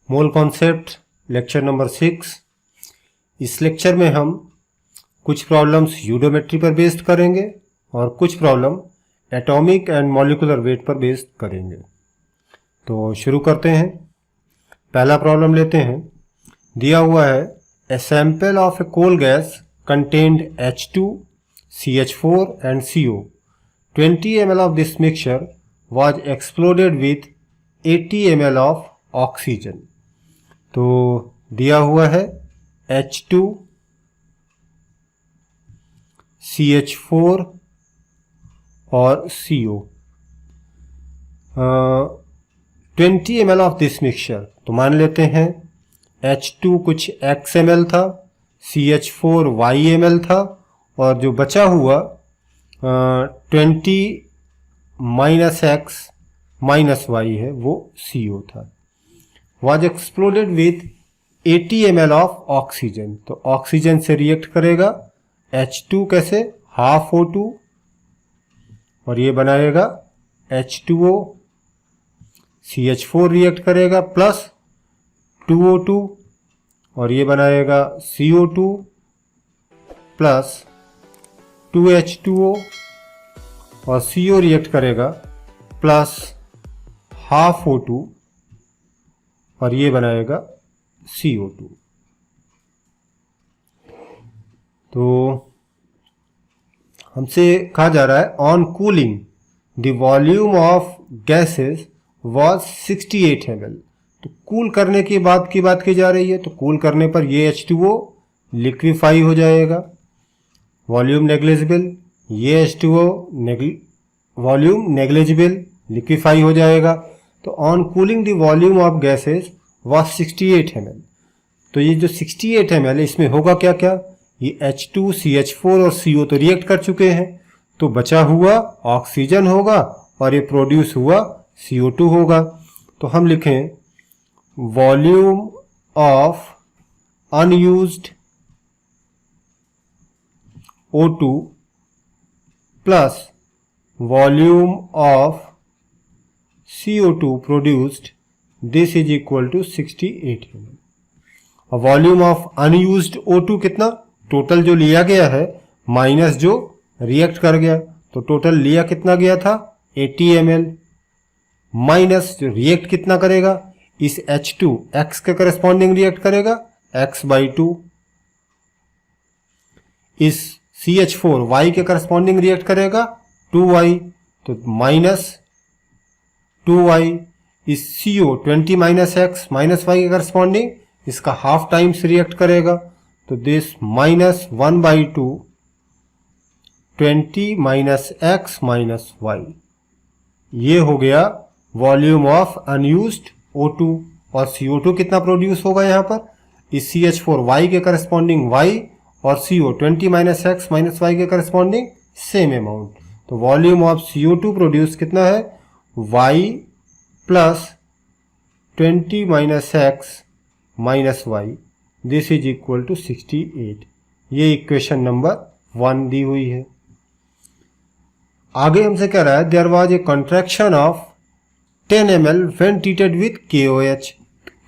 Mole concept lecture number 6। इस lecture में हम कुछ प्रॉब्लम्स यूडोमेट्री पर बेस्ड करेंगे और कुछ problem atomic and molecular weight पर बेस्ड करेंगे। तो शुरू करते हैं। पहला प्रॉब्लम लेते हैं। दिया हुआ है a sample of a coal gas contained H2, CH4 and CO. 20 ml of this mixture was exploded with 80 ml of oxygen. तो दिया हुआ है H2, CH4 और CO। 20 ml of this mixture, तो मान लेते हैं H2 कुछ x ml था, CH4 y ml था और जो बचा हुआ 20 माइनस x माइनस y है वो CO था। was exploded with 80 ml of oxygen, तो ऑक्सीजन से रिएक्ट करेगा H2 कैसे, हाफ O2 और ये बनाएगा H2O। CH4 रिएक्ट करेगा प्लस 2O2 और ये बनाएगा CO2 प्लस 2H2O और CO रिएक्ट करेगा प्लस हाफ O2 और ये बनाएगा CO2। तो हमसे कहा जा रहा है on cooling the volume of gases was 68 ml। तो कूल करने की बात की जा रही है, तो कूल करने पर ये H2O लिक्विफाई हो जाएगा, वॉल्यूम नेग्लिजिबल, ये H2O वॉल्यूम नेग्लिजिबल लिक्विफाई हो जाएगा। तो on cooling the volume of gases was 68 ml। तो ये जो 68 ml है इसमें होगा क्या क्या, ये H2, CH4 और CO तो रिएक्ट कर चुके हैं, तो बचा हुआ ऑक्सीजन होगा और ये प्रोड्यूस हुआ CO2 होगा। तो हम लिखें volume of unused O2 plus volume of CO2 produced, this is equal to 68 ml। और वॉल्यूम ऑफ अनयूज्ड O2 कितना, टोटल जो लिया गया है माइनस जो रिएक्ट कर गया, तो टोटल लिया कितना गया था 80 ml माइनस जो रिएक्ट कितना करेगा, इस H2 x के करस्पॉन्डिंग रिएक्ट करेगा x/2, इस CH4 y के करस्पॉन्डिंग रिएक्ट करेगा 2y, तो माइनस 2y, इस CO 20 minus x minus y के करस्पॉन्डिंग इसका हाफ टाइम्स रिएक्ट करेगा, तो this minus 1/2 20 minus x minus y, ये हो गया वॉल्यूम ऑफ अनयूज्ड O2। और CO2 कितना प्रोड्यूस होगा यहाँ पर, इस CH4 y के करस्पॉन्डिंग y और CO 20 minus x minus y के करस्पॉन्डिंग सेम अमाउंट, तो वॉल्यूम ऑफ CO2 प्रोड्यूस कितना है y plus 20 minus x minus y, this is equal to 68। ये इक्वेशन नंबर 1 दी हुई है। आगे हमसे कह रहा है there was a contraction of 10 ml when treated with KOH।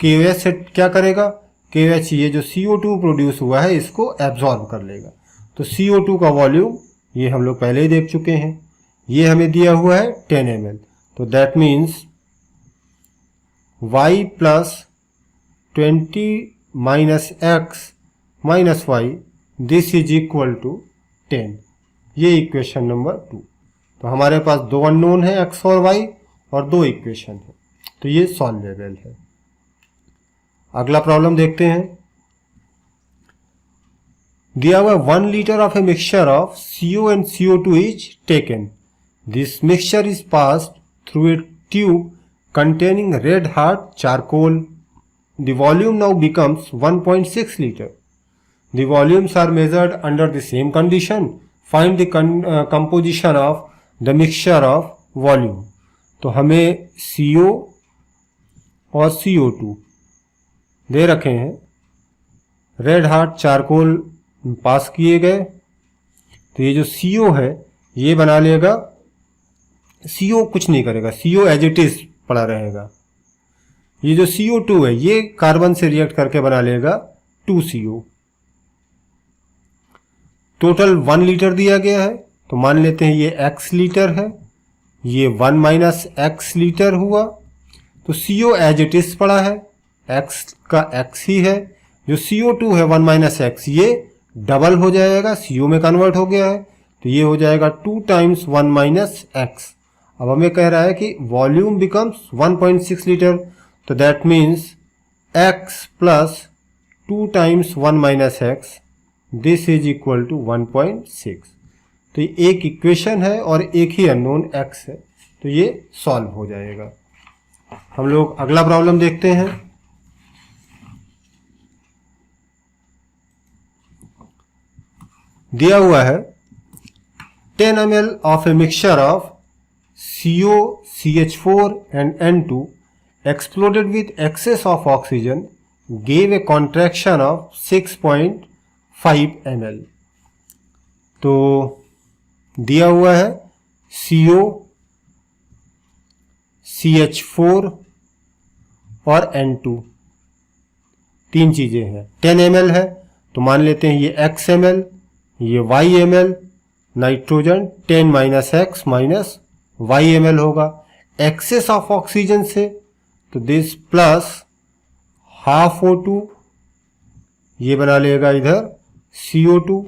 KOH से क्या करेगा, KOH ये जो CO2 प्रोड्यूस हुआ है इसको एब्जॉर्ब कर लेगा, तो CO2 का वॉल्यूम ये हम लोग पहले ही देख चुके हैं, ये हमें दिया हुआ है 10 ml, तो that means y plus 20 minus x minus y, this is equal to 10। ये इक्वेशन नंबर 2। तो हमारे पास दो अननोन है x और y और दो इक्वेशन है, तो ये सॉल्वेबल है। अगला प्रॉब्लम देखते हैं। दिया हुआ 1 litre of a mixture of CO and CO2 is taken. This mixture is passed through a tube containing red hot charcoal. The volume now becomes 1.6 liter. The volumes are measured under the same condition. Find the composition of the mixture of volume. तो हमें CO और CO2 दे रखे हैं, red hot charcoal पास किए गए, तो ये जो CO है ये बना लेगा, CO कुछ नहीं करेगा, CO एज इट इज पड़ा रहेगा, ये जो CO2 है ये कार्बन से रिएक्ट करके बना लेगा 2CO। टोटल 1 लीटर दिया गया है, तो मान लेते हैं ये x लीटर है, ये 1 माइनस x लीटर हुआ। तो CO एज इट इज पड़ा है, x का x ही है, जो CO2 है 1 माइनस x ये डबल हो जाएगा, CO में कन्वर्ट हो गया है, तो ये हो जाएगा 2 टाइम्स 1 माइनस x। अब हमें कह रहा है कि वॉल्यूम बिकम्स 1.6 लीटर, तो that means x plus 2 times 1 minus x, this is equal to 1.6। तो ये एक इक्वेशन है और एक ही अननोन x है, तो ये सॉल्व हो जाएगा। हम लोग अगला प्रॉब्लम देखते हैं। दिया हुआ है 10 ml of a mixture of CO, CH4 and N2 exploded with excess of oxygen gave a contraction of 6.5 ml। तो दिया हुआ है CO, CH4 और N2 तीन चीजें हैं। 10 ml है तो मान लेते हैं ये x ml, ये y ml, nitrogen 10 minus x minus y ml होगा। एक्सेस ऑफ ऑक्सीजन से तो दिस प्लस हाफ O2, ये बना लेगा इधर CO2।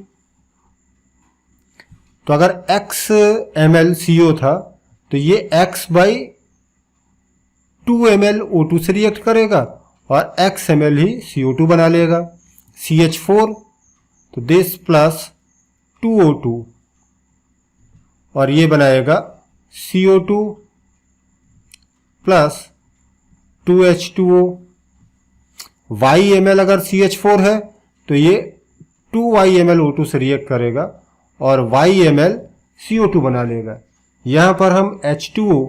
तो अगर x ml CO था तो ये x बाई 2 ml O2 से रिएक्ट करेगा और x ml ही CO2 बना लेगा। CH4 तो दिस प्लस 2O2 और ये बनाएगा CO2 प्लस 2H2O। YML अगर CH4 है तो ये 2YML O2 से रिएक्ट करेगा और YML CO2 बना लेगा। यहाँ पर हम H2O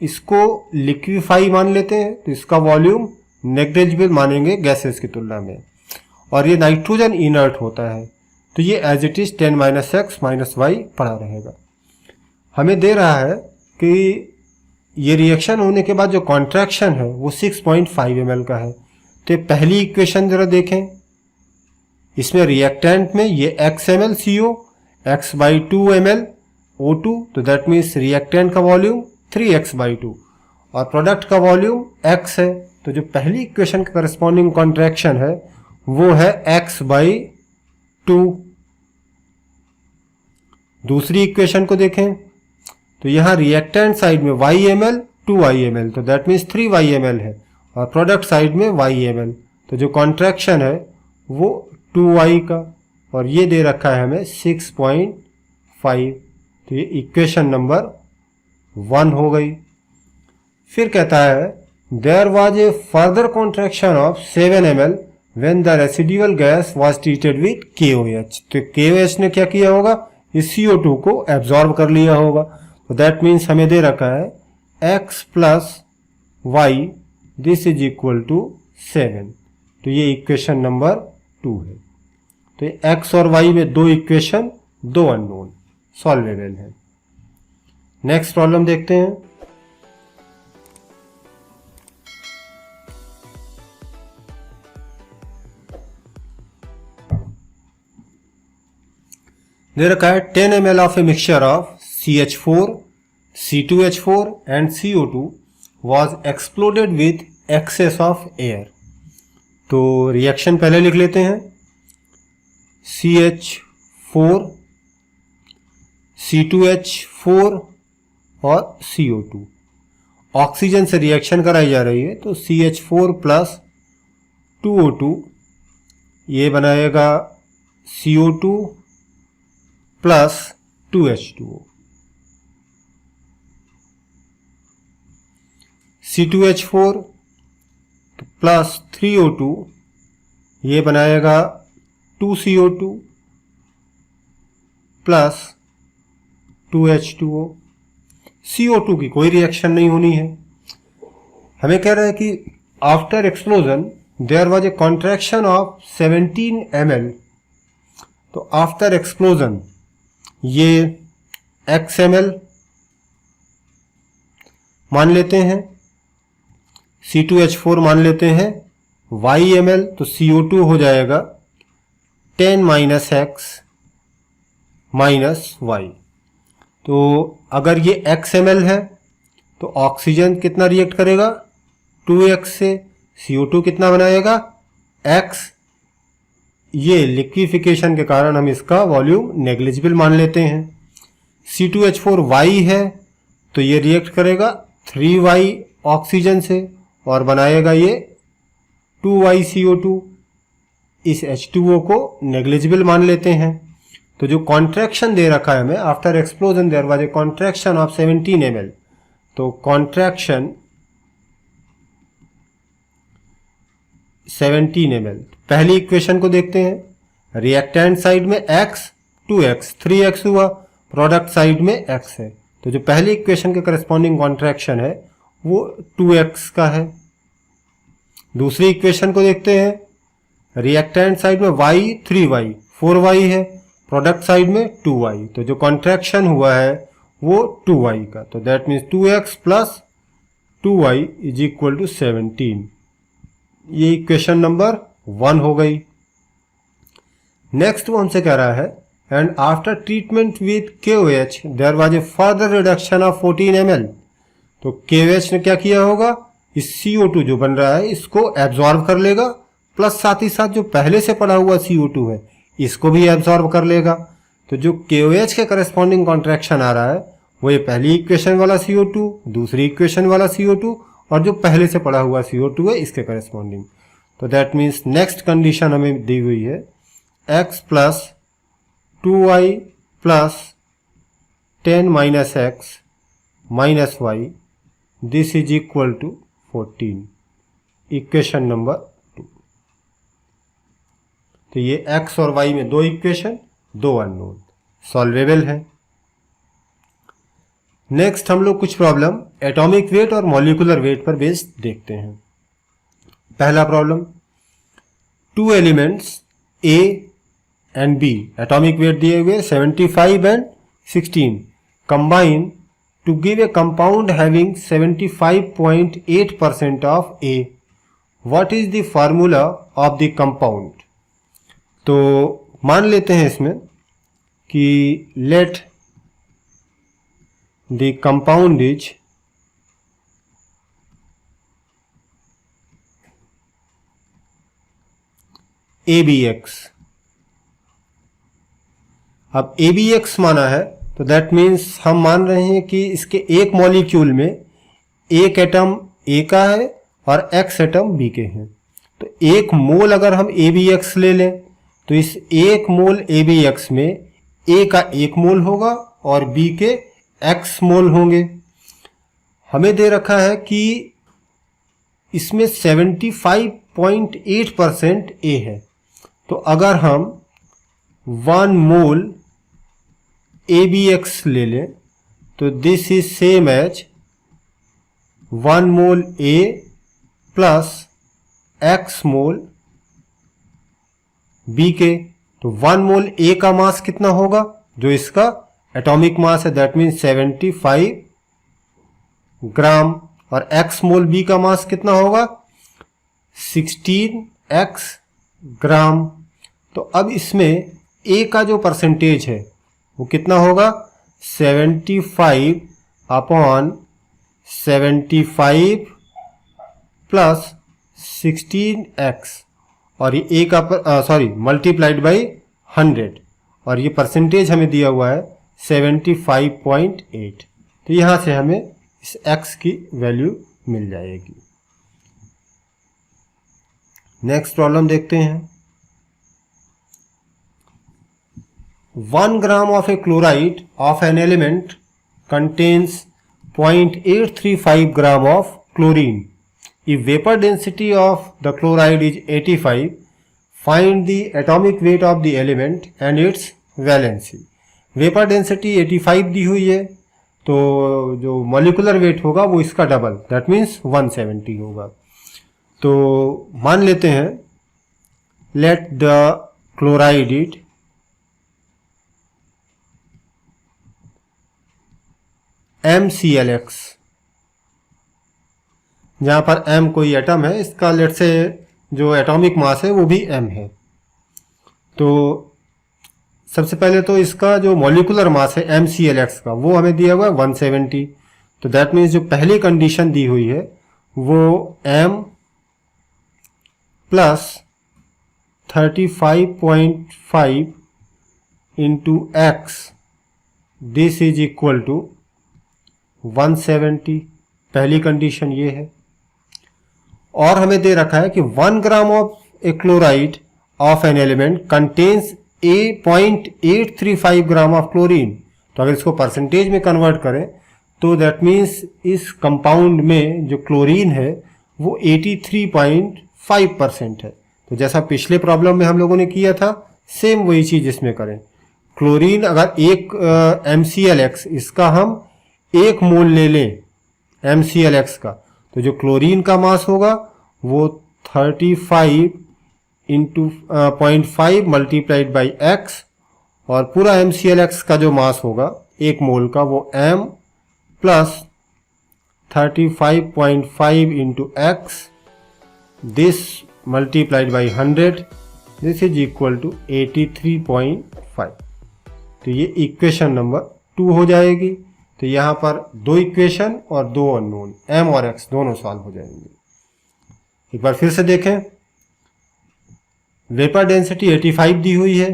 इसको लिक्विफाई मान लेते हैं, तो इसका वॉल्यूम नेग्लिजिबल मानेंगे गैसेस की तुलना में, और ये नाइट्रोजन इनर्ट होता है, तो ये as it is 10 minus x minus y पड़ा रहेगा। हमें दे रहा है कि ये रिएक्शन होने के बाद जो कॉन्ट्रैक्शन है वो 6.5 ml का है। तो पहली इक्वेशन जरा देखें, इसमें रिएक्टेंट में ये x ml CO, x by 2 ml O2, तो दैट मीन्स रिएक्टेंट का वॉल्यूम 3x/2 और प्रोडक्ट का वॉल्यूम x है। तो जो पहली इक्वेशन का करस्पॉन्डिंग कॉन्ट्रैक्शन है वो है x/2। दूसरी इक्वेशन को देखें तो यहां रिएक्टेंट साइड में YML 2YML, तो दैट मीन्स 3YML है, और प्रोडक्ट साइड में YML, तो जो कॉन्ट्रैक्शन है वो 2Y का, और ये दे रखा है हमें 6.5। तो ये इक्वेशन नंबर 1 हो गई। फिर कहता है there was a further contraction of 7 ml when the residual gas was treated with KOH। तो KOH ने क्या किया होगा, इस CO2 को एब्जॉर्ब कर लिया होगा। तो दैट मीन्स हमें दे रखा है x plus y, this is equal to 7। तो ये इक्वेशन नंबर 2 है। तो x और y में दो इक्वेशन, दो अननोन सॉल्वेबल है। नेक्स्ट प्रॉब्लम देखते हैं। दे रखा है 10 ml of a mixture of CH4, C2H4 and CO2 was exploded with excess of air। तो रिएक्शन पहले लिख लेते हैं, CH4, C2H4 और CO2। ऑक्सीजन से रिएक्शन कराई जा रही है, तो CH4 प्लस 2O2 ये बनाएगा CO2 plus 2H2O। C2H4 plus 3O2 ये बनाएगा 2CO2 प्लस 2H2O। CO2 की कोई रिएक्शन नहीं होनी है। हमें कह रहा है कि after explosion there was a contraction of 17 ml। तो आफ्टर एक्सप्लोजन ये x ml मान लेते हैं, C2H4 मान लेते हैं YmL, तो CO2 हो जाएगा 10 - x - y। तो अगर ये xml है तो ऑक्सीजन कितना रिएक्ट करेगा 2x से, CO2 कितना बनाएगा x। ये लिक्विफिकेशन के कारण हम इसका वॉल्यूम नेग्लिजिबल मान लेते हैं। C2H4Y है तो ये रिएक्ट करेगा 3y ऑक्सीजन से और बनाएगा ये 2y CO2। इस H2O को नेग्लिजिबल मान लेते हैं। तो जो कॉन्ट्रैक्शन दे रखा है हमें, after explosion there was a contraction of 17 ml, तो कॉन्ट्रैक्शन 17 ml। पहली इक्वेशन को देखते हैं। रिएक्टेंट साइड में x 2x 3x हुआ, प्रोडक्ट साइड में x है, तो जो पहली इक्वेशन के करस्पॉन्डिंग कॉन्ट्रैक्शन है वो 2x का है। दूसरी इक्वेशन को देखते हैं। रिएक्टेंट साइड में y 3y 4y है, प्रोडक्ट साइड में 2y, तो जो कॉन्ट्रैक्शन हुआ है वो 2y का, तो that means 2x plus 2y is equal to 17। ये इक्वेशन नंबर 1 हो गई। नेक्स्ट वो हमसे कह रहा है and after treatment with KOH there was a further reduction of 14 ml। तो KOH ने क्या किया होगा, इस CO2 जो बन रहा है इसको एब्जॉर्ब कर लेगा, प्लस साथ ही साथ जो पहले से पड़ा हुआ CO2 है इसको भी एब्जॉर्ब कर लेगा। तो जो KOH के करस्पॉन्डिंग कॉन्ट्रैक्शन आ रहा है वो ये पहली इक्वेशन वाला CO2, दूसरी इक्वेशन वाला CO2 और जो पहले से पड़ा हुआ CO2 है इसके करस्पॉन्डिंग। तो दैट मीन्स नेक्स्ट कंडीशन हमें दी हुई है x plus 2y plus 10 - x - y, this is equal to 14, equation number 2। तो ये x और y में दो इक्वेशन, दो अननोन, सॉल्वेबल है। नेक्स्ट हम लोग कुछ प्रॉब्लम एटॉमिक वेट और मॉलिक्यूलर वेट पर बेस्ड देखते हैं। पहला problem, two elements A and B, atomic weight दिए हुए 75 and 16, combine to give a compound having 75.8% of A। What is the formula of the compound. तो मान लेते हैं इसमें कि let the compound is ABX। अब ABX माना है तो दैट मीन्स हम मान रहे हैं कि इसके एक मॉलिक्यूल में एक एटम A का है और X एटम B के हैं। तो एक मोल अगर हम ABX ले लें तो इस एक मोल ABX में A का एक मोल होगा और B के x मोल होंगे। हमें दे रखा है कि इसमें 75.8% A है, तो अगर हम 1 मोल ABX ले लें तो this is same as 1 mole A plus x mole B के। तो 1 मोल A का मास कितना होगा, जो इसका एटॉमिक मास है, दैट मीन्स 75 ग्राम, और x मोल B का मास कितना होगा 16x ग्राम। तो अब इसमें A का जो परसेंटेज है वो कितना होगा 75/75 प्लस 16x, और ये A का मल्टीप्लाइड बाई 100, और ये परसेंटेज हमें दिया हुआ है 75.8। तो यहां से हमें इस x की वैल्यू मिल जाएगी। नेक्स्ट प्रॉब्लम देखते हैं। 1 ग्राम of A chloride of an element contains 0.835 gram of chlorine. If vapour density of the chloride is 85, find the atomic weight of the element and it's valency. Vapour density 85 दी हुई है, तो जो molecular weight होगा वो इसका double, that means 170 होगा। तो मान लेते हैं let the chloride it MClX। जहाँ पर m कोई एटम है, इसका लेट से जो एटॉमिक मास है वो भी m है। तो सबसे पहले तो इसका जो मॉलिकुलर मास है MClX का वो हमें दिया हुआ है 170। तो दैट मीन्स जो पहली कंडीशन दी हुई है वो m plus 35.5 into x this is equal to 170। पहली कंडीशन ये है। और हमें दे रखा है कि 1 ग्राम of A chloride of an element contains 0.835 gram of chlorine. तो अगर इसको परसेंटेज में कन्वर्ट करें तो दैट मीन्स इस कंपाउंड में जो क्लोरीन है वो 83.5% है। तो जैसा पिछले प्रॉब्लम में हम लोगों ने किया था सेम वही चीज इसमें करें। क्लोरीन अगर एक MClX इसका हम 1 मोल ले लें MClX का, तो जो क्लोरीन का मास होगा वो 35 इंटू 0.5 मल्टीप्लाइड बाई x, और पूरा MClX का जो मास होगा 1 मोल का वो m plus 35.5 into x this multiplied by 100 this is equal to 83.5। तो ये इक्वेशन नंबर 2 हो जाएगी। तो यहाँ पर 2 इक्वेशन और 2 अननोन m और x दोनों सॉल्व हो जाएंगे। एक बार फिर से देखें, वेपर डेंसिटी 85 दी हुई है,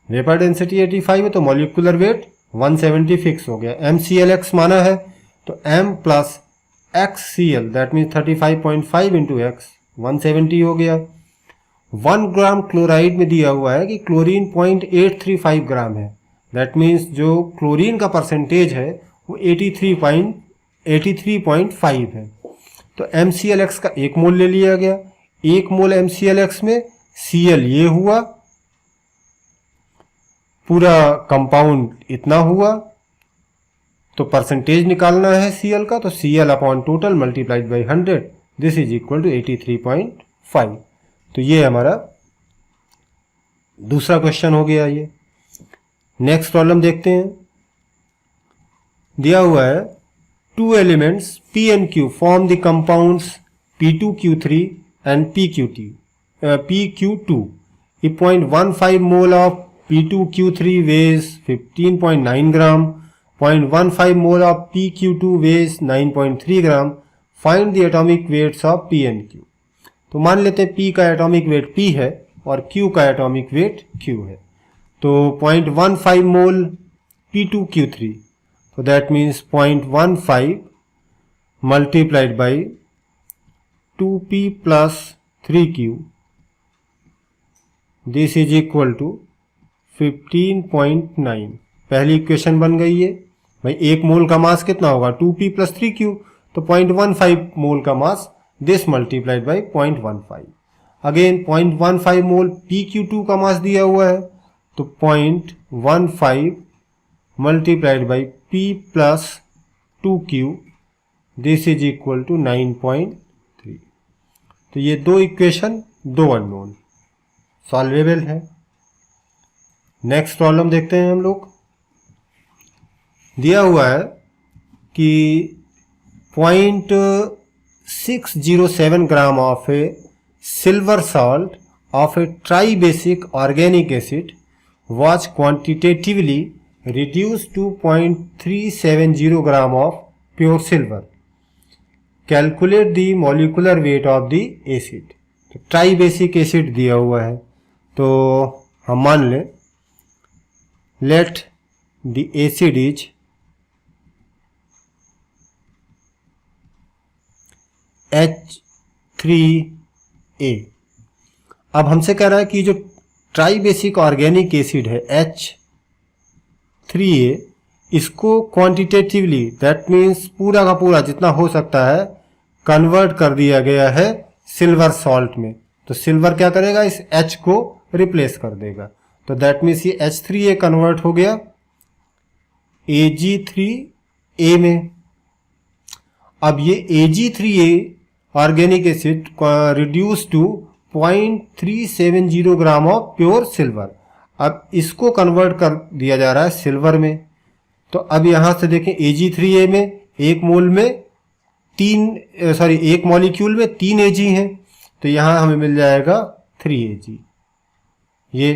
वेपर डेंसिटी 85 है तो मॉलिक्यूलर वेट 170 फिक्स हो गया। MClX माना है तो m plus XCl that means 35.5 into x 170 हो गया। 1 ग्राम क्लोराइड में दिया हुआ है कि क्लोरीन 0.835 ग्राम है, दैट मीन्स जो क्लोरीन का परसेंटेज है वो 83.5 है। तो MClX का 1 मोल ले लिया गया। 1 मोल MClX में Cl ये हुआ, पूरा कंपाउंड इतना हुआ, तो परसेंटेज निकालना है Cl का, तो Cl upon total multiplied by 100 this is equal to 83.5। तो ये हमारा दूसरा क्वेश्चन हो गया। ये नेक्स्ट प्रॉब्लम देखते हैं। दिया हुआ है 2 elements P and Q form the compounds P2Q3 and PQ2। 0.15 mole of P2Q3 weighs 15.9 gram, 0.15 mole of PQ2 weighs 9.3 gram. Find the atomic weights of P and Q। तो मान लेते हैं P का एटॉमिक वेट P है और Q का atomic weight Q है। तो 0.15 मोल P2Q3, तो that means 0.15 multiplied by 2P plus 3Q this is equal to 15.9। पहली इक्वेशन बन गई है भाई। 1 मोल का मास कितना होगा 2P प्लस 3Q, तो 0.15 मोल का mass this multiplied by 0.15। Again 0.15 mole PQ2 का मास दिया हुआ है, तो 0.15 multiplied by P plus 2Q this is equal to 9.3। तो ये 2 इक्वेशन 2 अननोन सॉल्वेबल है। नेक्स्ट प्रॉब्लम देखते हैं हम लोग। दिया हुआ है कि 0.607 gram of a silver salt of a tribasic organic acid was quantitatively reduced to 0.370 gram of pure silver. Calculate the molecular weight of the acid. तो ट्राइबेसिक एसिड दिया हुआ है, तो हम मान लें let the acid is H3A। अब हमसे कह रहा है कि जो ट्राइबेसिक ऑर्गेनिक एसिड है H3A, इसको क्वांटिटेटिवली दैट मीन्स पूरा का पूरा जितना हो सकता है कन्वर्ट कर दिया गया है सिल्वर सॉल्ट में। तो सिल्वर क्या करेगा, इस H को रिप्लेस कर देगा। तो दैट मीन्स ये H3A कन्वर्ट हो गया Ag3A में। अब ये Ag3A organic acid reduce to 0.370 gram of pure silver. अब इसको कन्वर्ट कर दिया जा रहा है सिल्वर में। तो अब यहां से देखें Ag3A में 1 मोल में एक मॉलिक्यूल में 3 Ag हैं, तो यहाँ हमें मिल जाएगा 3 Ag। ये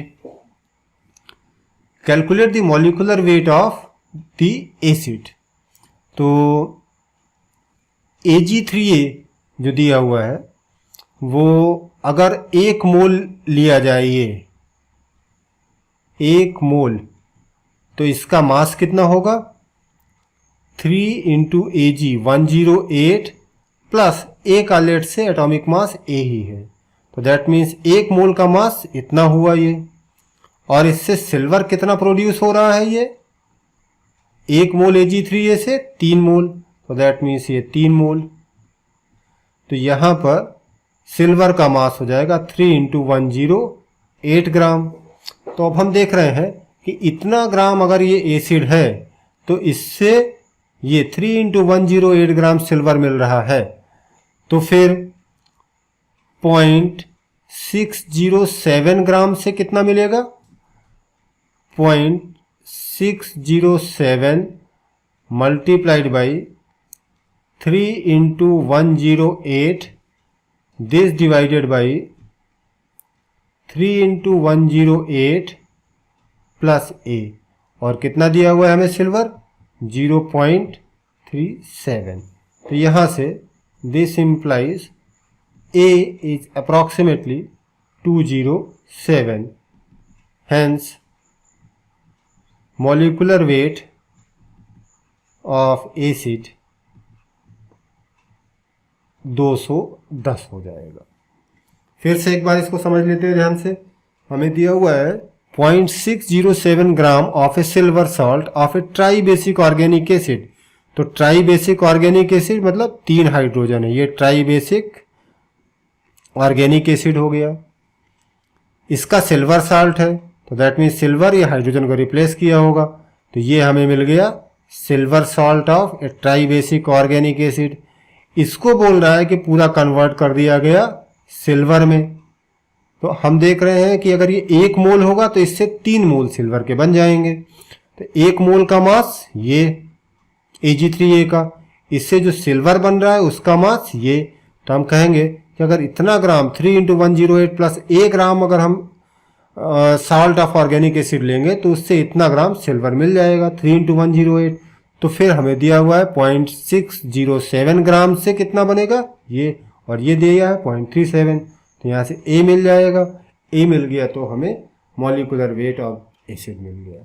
calculate the molecular weight of the acid, तो Ag3A जो दिया हुआ है वो अगर 1 मोल लिया जाए, ये 1 मोल, तो इसका मास कितना होगा 3 इंटू Ag 108 प्लस A का लेट से एटॉमिक मास A ही है, तो दैट मीन्स 1 मोल का मास इतना हुआ ये। और इससे सिल्वर कितना प्रोड्यूस हो रहा है, ये 1 मोल Ag3A से 3 मोल, तो दैट मीन्स ये 3 मोल। तो यहाँ पर सिल्वर का मास हो जाएगा 3 इंटू 108 ग्राम। तो अब हम देख रहे हैं कि इतना ग्राम अगर ये एसिड है तो इससे ये 3 इंटू 108 ग्राम सिल्वर मिल रहा है, तो फिर 0.607 ग्राम से कितना मिलेगा, 0.607 multiplied by 3 into 108 this divided by 3 into 108 plus A, और कितना दिया हुआ है हमें सिल्वर 0.37। तो यहाँ से this implies A is approximately 207, hence molecular weight of acid 210 हो जाएगा। फिर से एक बार इसको समझ लेते हैं ध्यान से। हमें दिया हुआ है 0.607 gram of a silver salt of A try basic organic acid. तो ट्राई बेसिक ऑर्गेनिक एसिड मतलब 3 हाइड्रोजन है, ये ट्राई बेसिक ऑर्गेनिक एसिड हो गया। इसका सिल्वर साल्ट है, तो दैट मीन्स सिल्वर ये हाइड्रोजन को रिप्लेस किया होगा, तो ये हमें मिल गया silver salt of A try basic organic acid. इसको बोल रहा है कि पूरा कन्वर्ट कर दिया गया सिल्वर में। तो हम देख रहे हैं कि अगर ये 1 मोल होगा तो इससे 3 मोल सिल्वर के बन जाएंगे। तो 1 मोल का मास ये Ag3A का, इससे जो सिल्वर बन रहा है उसका मास ये। तो हम कहेंगे कि अगर इतना ग्राम 3 इंटू 108 प्लस A ग्राम अगर हम सॉल्ट ऑफ ऑर्गेनिक एसिड लेंगे तो उससे इतना ग्राम सिल्वर मिल जाएगा 3 इंटू 108। तो फिर हमें दिया हुआ है 0.607 ग्राम से कितना बनेगा ये, और ये दिया है 0.37, तो यहाँ से A मिल जाएगा। A मिल गया तो हमें मॉलिकुलर वेट ऑफ एसिड मिल गया।